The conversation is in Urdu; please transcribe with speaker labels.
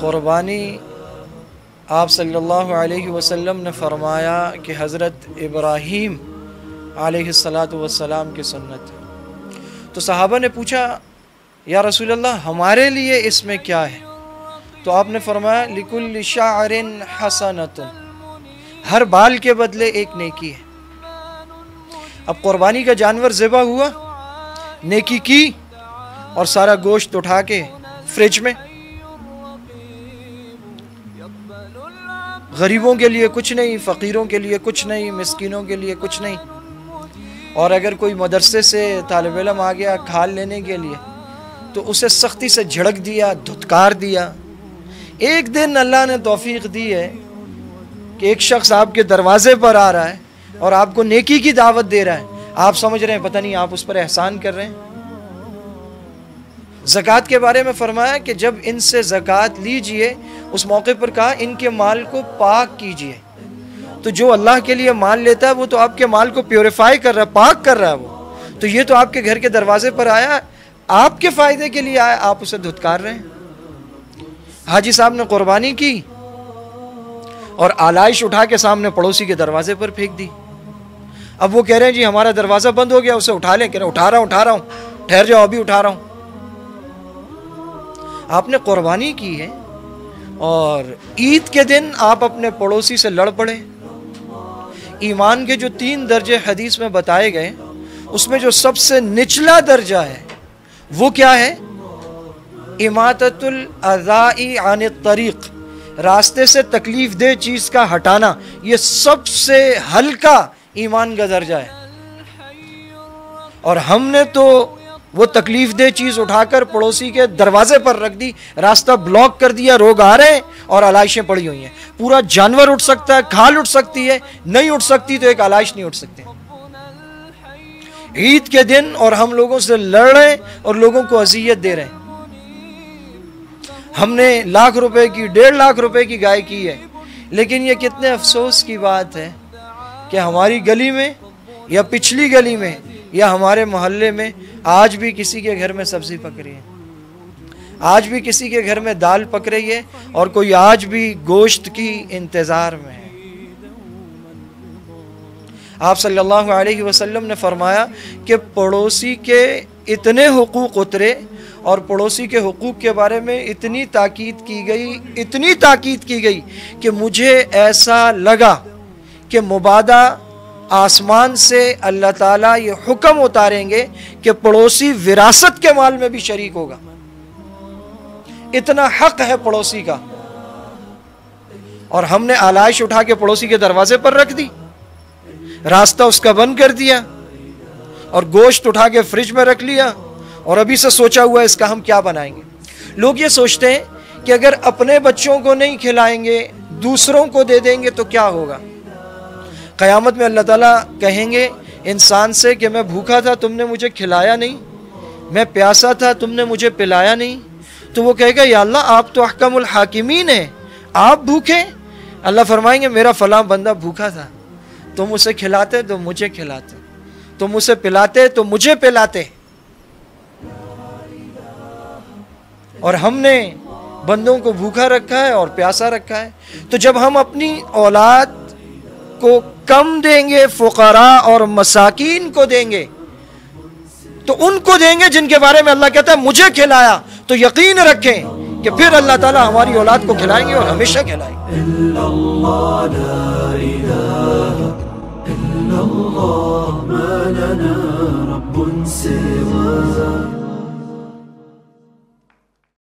Speaker 1: قربانی آپ صلی اللہ علیہ وسلم نے فرمایا کہ حضرت ابراہیم علیہ السلام کی سنت ہے۔ تو صحابہ نے پوچھا یا رسول اللہ ہمارے لیے اس میں کیا ہے؟ تو آپ نے فرمایا لِكُلِّ شَعْرٍ حَسَنَةٌ، ہر بال کے بدلے ایک نیکی ہے۔ اب قربانی کا جانور ذبح ہوا، نیکی کی، اور سارا گوشت اٹھا کے فریج میں، غریبوں کے لیے کچھ نہیں، فقیروں کے لیے کچھ نہیں، مسکینوں کے لیے کچھ نہیں۔ اور اگر کوئی مدرسے سے طالب علم آ گیا کھال لینے کے لیے تو اسے سختی سے جھڑک دیا، دھتکار دیا۔ ایک دن اللہ نے توفیق دی ہے کہ ایک شخص آپ کے دروازے پر آ رہا ہے اور آپ کو نیکی کی دعوت دے رہا ہے، آپ سمجھ رہے ہیں پتہ نہیں آپ اس پر احسان کر رہے ہیں۔ زکوٰۃ کے بارے میں فرمایا کہ جب ان سے زکوٰۃ لیجئے، اس موقع پر کہا ان کے مال کو پاک کیجئے۔ تو جو اللہ کے لیے مال لیتا ہے وہ تو آپ کے مال کو پیوریفائی کر رہا ہے، پاک کر رہا ہے وہ۔ تو یہ تو آپ کے گھر کے دروازے پر آیا، آپ کے فائدے کے لیے آیا، آپ اسے دھتکار رہے ہیں۔ حاجی صاحب نے قربانی کی اور آلائش اٹھا کے سامنے پڑوسی کے دروازے پر پھینک دی۔ اب وہ کہہ رہے ہیں جی ہمارا دروازہ بند ہو گیا، اسے اٹھا لیں۔ کہہ رہے اٹھا رہا ہوں، ٹھہر جاؤ ابھی اٹھا رہا ہوں۔ آپ نے قربانی کی ہے اور عید کے دن آپ اپنے پڑوسی سے لڑ پڑے۔ ایمان کے جو 3 درجے حدیث میں بتائے گئے، اس میں جو سب سے نچلا درجہ ہے وہ کیا ہے؟ اماطۃ الاذی عن الطریق، راستے سے تکلیف دہ چیز کا ہٹانا، یہ سب سے ہلکا ایمان کا درجہ ہے۔ اور ہم نے تو وہ تکلیف دہ چیز اٹھا کر پڑوسی کے دروازے پر رکھ دی، راستہ بلاک کر دیا، لوگ آ رہے ہیں اور آلائشیں پڑی ہوئی ہیں۔ پورا جانور اٹھ سکتا ہے، کھال اٹھ سکتی ہے، نہیں اٹھ سکتی تو ایک آلائش نہیں اٹھ سکتے۔ عید کے دن اور ہم لوگوں سے لڑ رہے ہیں اور لوگوں کو اذیت دے رہے ہیں۔ ہم نے لاکھ روپے کی، 1.5 لاکھ روپے کی گائے کی ہے، لیکن یہ کتنے افسوس کی بات ہے کہ ہماری گلی میں یا پچھلی گلی میں یا ہمارے محلے میں آج بھی کسی کے گھر میں سبزی پک رہی ہے، آج بھی کسی کے گھر میں دال پک رہی ہے، اور کوئی آج بھی گوشت کی انتظار میں ہے۔ آپ صلی اللہ علیہ وسلم نے فرمایا کہ پڑوسی کے اتنے حقوق اترے اور پڑوسی کے حقوق کے بارے میں اتنی تاکید کی گئی کہ مجھے ایسا لگا کہ مبادا آسمان سے اللہ تعالیٰ یہ حکم اتاریں گے کہ پڑوسی وراثت کے مال میں بھی شریک ہوگا۔ اتنا حق ہے پڑوسی کا، اور ہم نے آلائش اٹھا کے پڑوسی کے دروازے پر رکھ دی، راستہ اس کا بند کر دیا، اور گوشت اٹھا کے فریج میں رکھ لیا، اور ابھی سے سوچا ہوا ہے اس کا ہم کیا بنائیں گے۔ لوگ یہ سوچتے ہیں کہ اگر اپنے بچوں کو نہیں کھلائیں گے، دوسروں کو دے دیں گے تو کیا ہوگا۔ قیامت میں اللہ تعالیٰ کہیں گے انسان سے کہ میں بھوکا تھا تم نے مجھے کھلایا نہیں، میں پیاسا تھا تم نے مجھے پلایا نہیں، تو وہ کہے گا یا اللہ آپ تو احکم الحاکمین ہیں، آپ بھوکے؟ اللہ فرمائیں گے میرا فلاں بندہ بھوکا تھا، تم اسے کھلاتے تو مجھے کھلاتے، تم اسے پلاتے تو مجھے پلاتے۔ اور ہم نے بندوں کو بھوکا رکھا ہے اور پیاسا رکھا ہے۔ تو جب ہم اپنی اولاد کو کم دیں گے، فقراء اور مساکین کو دیں گے، تو ان کو دیں گے جن کے بارے میں اللہ کہتا ہے مجھے کھلایا، تو یقین رکھیں کہ پھر اللہ تعالیٰ ہماری اولاد کو کھلائیں گے اور ہمیشہ کھلائیں گے۔ اللہ لا الہ الا اللہ ما لنا رب سوا